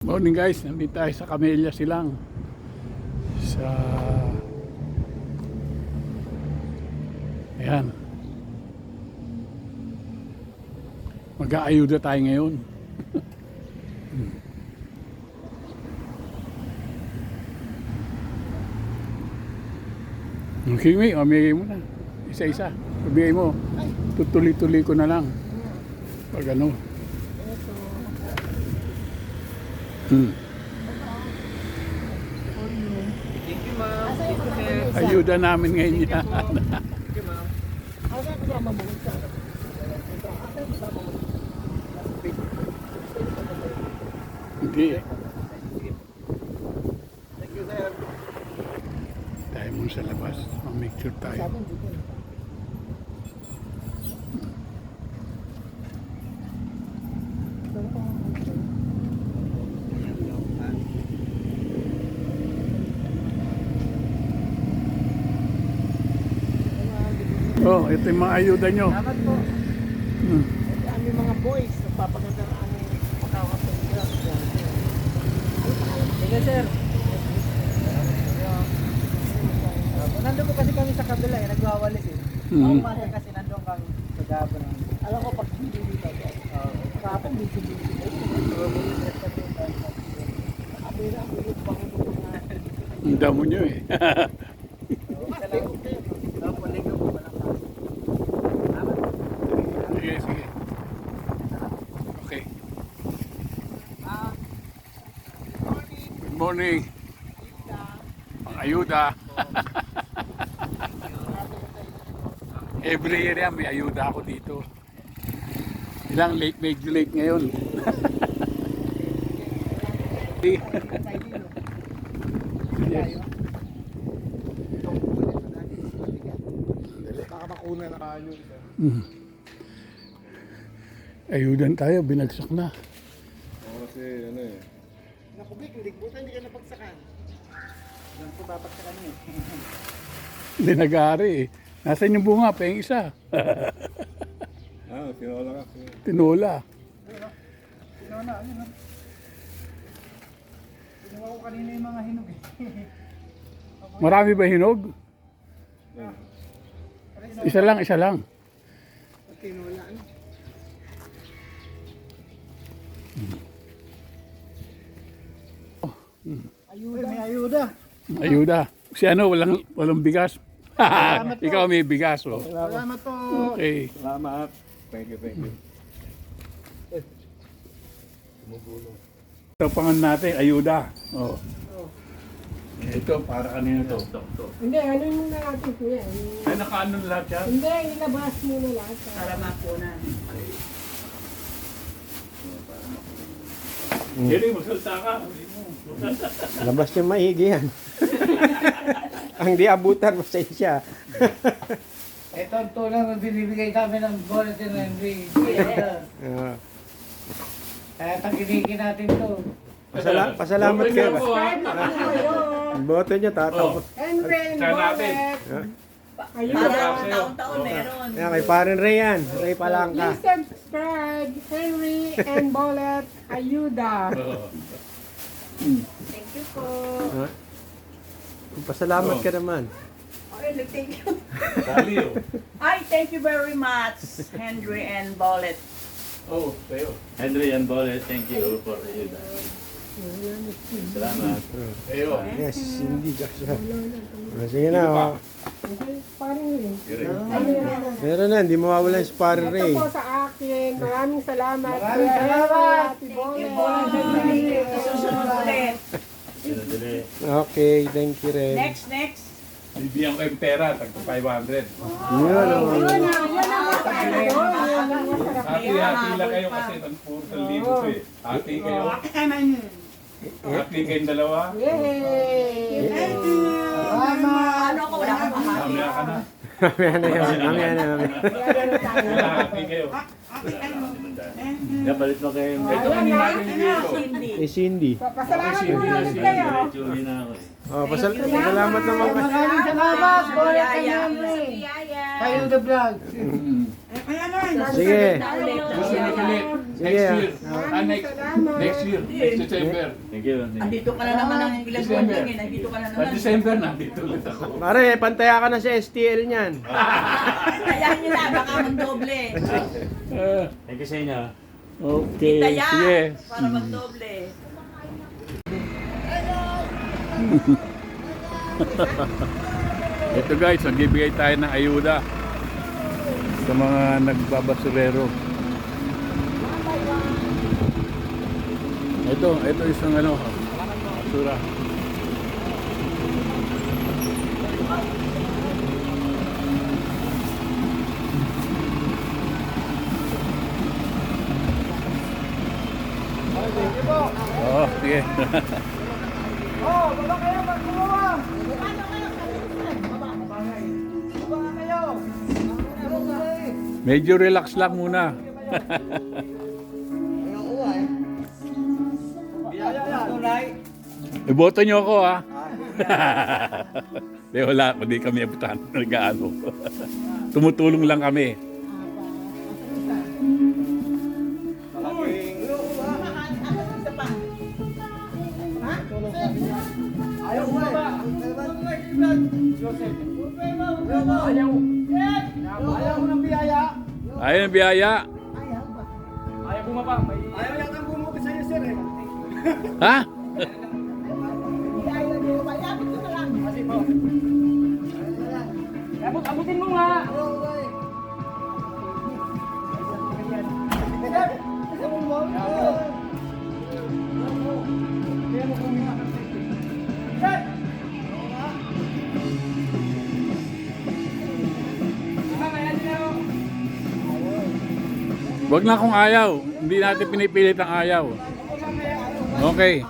Morning guys, nandito tayo sa Camellia Silang. Sa ayan. Mag-aayuda tayo ngayon. Okay, mamigay mo na. Isa-isa. Pabigay mo. Tutuloy-tuloy ko na lang. Pag ano. Thank you, ma'am. Thank you, sir. Ayuda namin ngayon yan. Thank you, ma'am. Hindi. Thank you, sir. Tayo muna sa labas. Make sure tayo. Oh, ito yung mga ayuda nyo. Salamat po. Aming mga boys, nagpapaganda ng aming pagkakataon. Sige, sir. Nandun po kasi kami sa kabila, nagwawalis eh. Ako kasi nandun kami sa gabon. Alam ko pag hindi dito. Kapag busy. Ang damo nyo eh. Sige, sige. Okay. Good morning. Ang ayuda. Every year yan, may ayuda ako dito. Ilang late, medyo late ngayon. Yes. Baka makuna na kayo. Ayudan tayo, binagsak na. Kasi ano eh. Nakubik, hindi ka napagsakan. Yan po papagsakan niyo. Hindi nag-aari eh. Nasaan yung bunga? Pa yung isa. Tinola ka. Tinola. Ano? Ginawa ko kanina yung mga hinog eh. Marami ba hinog? Isa lang, isa lang. Tinola ano? Ayuda. May ayuda. Ayuda. Si ano, walang bigas. Ikaw may bigas. Oh. Salamat po. Okay. Salamat. Thank you. Ito pangan natin, ayuda. Oh. Ito, para kanina to. Hindi, ano muna natin kuya? Ay, nakaano lahat yan? Hindi, ilabas muna lahat. Para mapunan. Hindi, magsalta ka. Labas yung maigi yan. Ang di abutan, pasensya. Ito ang tulang na binibigay kami ng Bulletin Henry. Ah, Kaya tangkilikin natin to. pasalamat kayo. Subscribe na kayo. Ang boto nyo, tataw. And Ren Try natin. Bullet. Ayun. Para taon-taon meron. Yan, kay Parin Ray yan. Ray Palangka. Please subscribe. Henry and Bullet. Ayuda. Thank you po. Ha? Pasalamat ka naman. Okay, thank you. Dali oh. Ay, thank you very much, Henry and Bullet. Oh, sa'yo. Henry and Bullet, thank you for the ayuda. Salamat. Sa'yo. Yes, hindi Joshua. Sige na, oh. Parang Ren. Meron na, hindi mawawalan si Parin Ray. Ito po sa akin. Maraming salamat. Maraming salamat. Happy Bullet. Susunod ulit. Sinadali. Okay, thank you Ray. Next. Bibigyan ko yung pera, tagpo 500. Yun, oh. Yun ang masarap doon. Yun ang masarap. Hati lang kayo kasi puro libo to eh. Hati kayo. Hati kayong dalawa. Yay! Ano ako, wala akong mahal. Mamaya ka na. Mamaya na yun, mamaya na. Hati kayo. Kapalit mo kayo. Ito kanina natin dito. Hindi. Eh, Cindy. Pasalamat muna ulit kayo. Chuli na ako eh. Oh, pasalamat naman. Maraming salamat. Bullet and Yaya. Henry. Kayo the vlog. Sige. Susunod ulit. Next ah. year. Next year. Next December. Thank you. Thank you. Andito ka na naman ang ilang buwan lang eh. Nandito ka na Sa naman. December, nandito ulit ako. Pare, pantaya ka na sa STL niyan. Kaya nyo na, baka magdoble. Thank you sa inyo. Okay. Taya, Sige. para magdoble. Ito guys, nagbibigay tayo ng ayuda sa mga nagbabasurero. Ito isang basura. Oh, sige. Oh, baba kayo, magkumawa. Baba kayo. Medyo relax lang muna. Iboto nyo ako ha. Di wala, hindi kami abutan. Nag-ano. Tumutulong lang kami. Ayaw mo ba? Ayaw mo ng biyaya. Ayun ang biyaya. Ayaw bumaba. Ayaw yata bumaba sa'yo, sir eh. Ha? Abutin mo nga. Wag na kung ayaw. Hindi natin pinipilit ang ayaw. Okay.